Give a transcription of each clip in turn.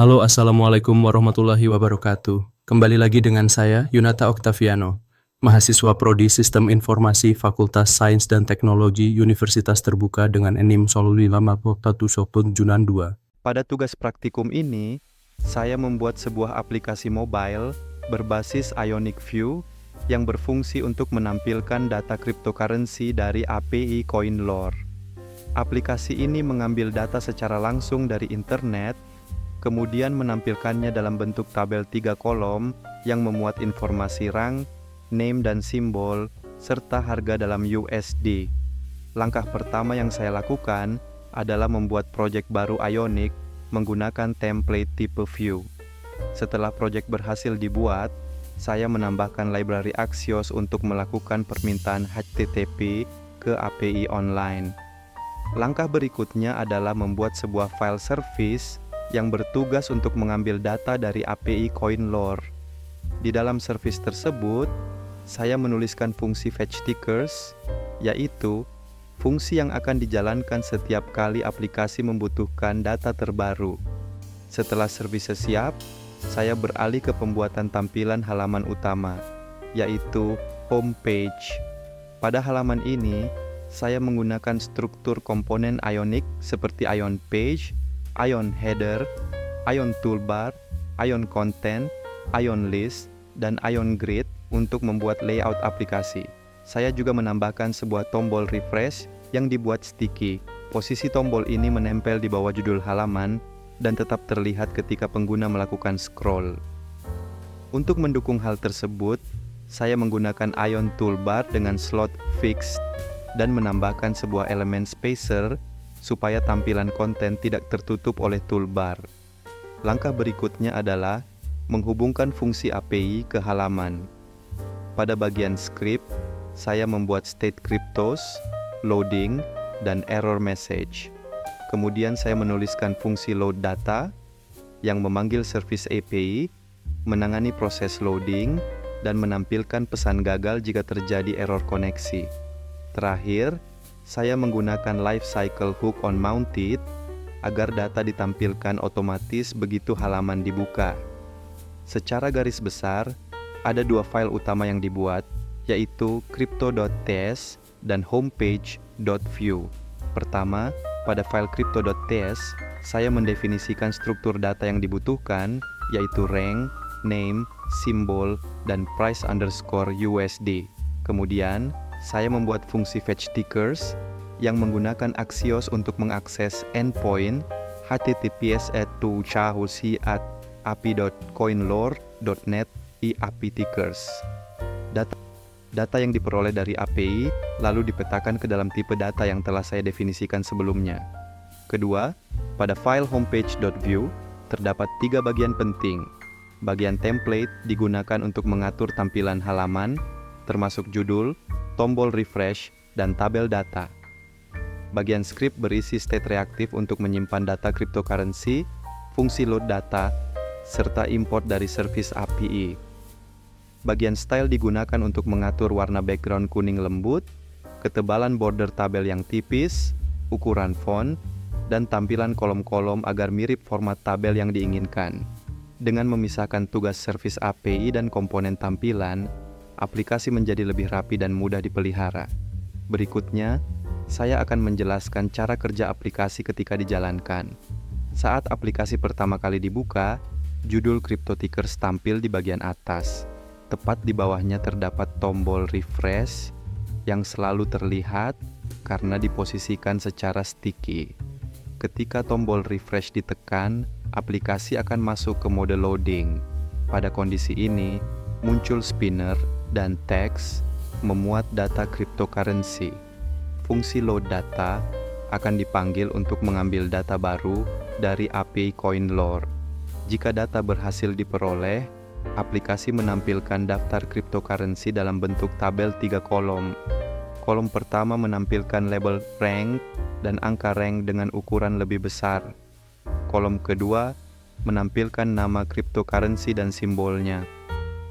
Halo, Assalamualaikum warahmatullahi wabarakatuh. Kembali lagi dengan saya, Yunata Oktaviano, mahasiswa Prodi Sistem Informasi Fakultas Sains dan Teknologi Universitas Terbuka dengan NIM Solulilama Poktatu Sopun Junan 2. Pada tugas praktikum ini, saya membuat sebuah aplikasi mobile berbasis Ionic View yang berfungsi untuk menampilkan data cryptocurrency dari API CoinLore. Aplikasi ini mengambil data secara langsung dari internet, kemudian menampilkannya dalam bentuk tabel 3 kolom yang memuat informasi rang, name dan simbol, serta harga dalam USD. Langkah pertama yang saya lakukan adalah membuat proyek baru Ionic menggunakan template tipe View. Setelah proyek berhasil dibuat, saya menambahkan library Axios untuk melakukan permintaan HTTP ke API online. Langkah berikutnya adalah membuat sebuah file service yang bertugas untuk mengambil data dari API CoinLore. Di dalam service tersebut, saya menuliskan fungsi fetch tickers, yaitu fungsi yang akan dijalankan setiap kali aplikasi membutuhkan data terbaru. Setelah service siap, saya beralih ke pembuatan tampilan halaman utama, yaitu homepage. Pada halaman ini, saya menggunakan struktur komponen Ionic seperti Ion Page, Ion Header, Ion Toolbar, Ion Content, Ion List, dan Ion Grid untuk membuat layout aplikasi. Saya juga menambahkan sebuah tombol refresh yang dibuat sticky. Posisi tombol ini menempel di bawah judul halaman dan tetap terlihat ketika pengguna melakukan scroll. Untuk mendukung hal tersebut, saya menggunakan Ion Toolbar dengan slot fixed dan menambahkan sebuah elemen spacer supaya tampilan konten tidak tertutup oleh toolbar. Langkah berikutnya adalah menghubungkan fungsi API ke halaman. Pada bagian script, saya membuat state cryptos, loading, dan error message. Kemudian saya menuliskan fungsi load data yang memanggil service API, menangani proses loading, dan menampilkan pesan gagal jika terjadi error koneksi. Terakhir, saya menggunakan lifecycle hook on mounted agar data ditampilkan otomatis begitu halaman dibuka. Secara garis besar, ada dua file utama yang dibuat, yaitu crypto.ts dan homepage.view. Pertama, pada file crypto.ts, saya mendefinisikan struktur data yang dibutuhkan, yaitu rank, name, simbol, dan price underscore USD. Kemudian, saya membuat fungsi fetch tickers yang menggunakan Axios untuk mengakses endpoint https://api.coinlore.net API tickers. Data yang diperoleh dari API lalu dipetakan ke dalam tipe data yang telah saya definisikan sebelumnya. Kedua, pada file homepage.view terdapat 3 bagian penting. Bagian template digunakan untuk mengatur tampilan halaman, termasuk judul, tombol refresh, dan tabel data. Bagian script berisi state reaktif untuk menyimpan data cryptocurrency, fungsi load data, serta import dari service API. Bagian style digunakan untuk mengatur warna background kuning lembut, ketebalan border tabel yang tipis, ukuran font, dan tampilan kolom-kolom agar mirip format tabel yang diinginkan. Dengan memisahkan tugas service API dan komponen tampilan, aplikasi menjadi lebih rapi dan mudah dipelihara. Berikutnya, saya akan menjelaskan cara kerja aplikasi ketika dijalankan. Saat aplikasi pertama kali dibuka, judul CryptoTickers tampil di bagian atas. Tepat di bawahnya terdapat tombol refresh yang selalu terlihat karena diposisikan secara sticky. Ketika tombol refresh ditekan, aplikasi akan masuk ke mode loading. Pada kondisi ini, muncul spinner dan teks memuat data cryptocurrency. Fungsi load data akan dipanggil untuk mengambil data baru dari API CoinLore. Jika data berhasil diperoleh, aplikasi menampilkan daftar cryptocurrency dalam bentuk tabel 3 kolom. Kolom pertama menampilkan label rank dan angka rank dengan ukuran lebih besar. Kolom kedua menampilkan nama cryptocurrency dan simbolnya.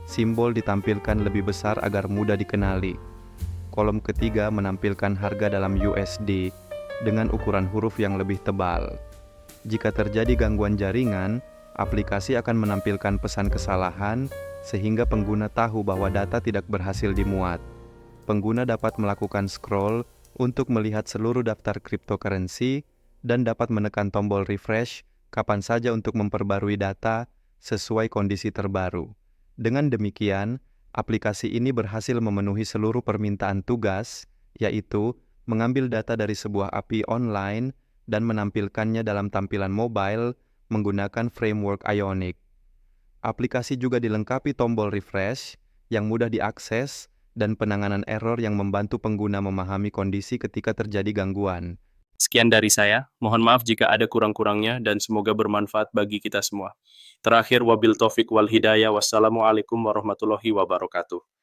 Simbol ditampilkan lebih besar agar mudah dikenali. Kolom ketiga menampilkan harga dalam USD dengan ukuran huruf yang lebih tebal. Jika terjadi gangguan jaringan, Aplikasi akan menampilkan pesan kesalahan sehingga pengguna tahu bahwa data tidak berhasil dimuat. Pengguna dapat melakukan scroll untuk melihat seluruh daftar cryptocurrency dan dapat menekan tombol refresh kapan saja untuk memperbarui data sesuai kondisi terbaru. Dengan demikian, aplikasi ini berhasil memenuhi seluruh permintaan tugas, yaitu mengambil data dari sebuah API online dan menampilkannya dalam tampilan mobile menggunakan framework Ionic. Aplikasi juga dilengkapi tombol refresh yang mudah diakses dan penanganan error yang membantu pengguna memahami kondisi ketika terjadi gangguan. Sekian dari saya. Mohon maaf jika ada kurang-kurangnya dan semoga bermanfaat bagi kita semua. Terakhir, wabil taufik wal hidayah. Wassalamualaikum warahmatullahi wabarakatuh.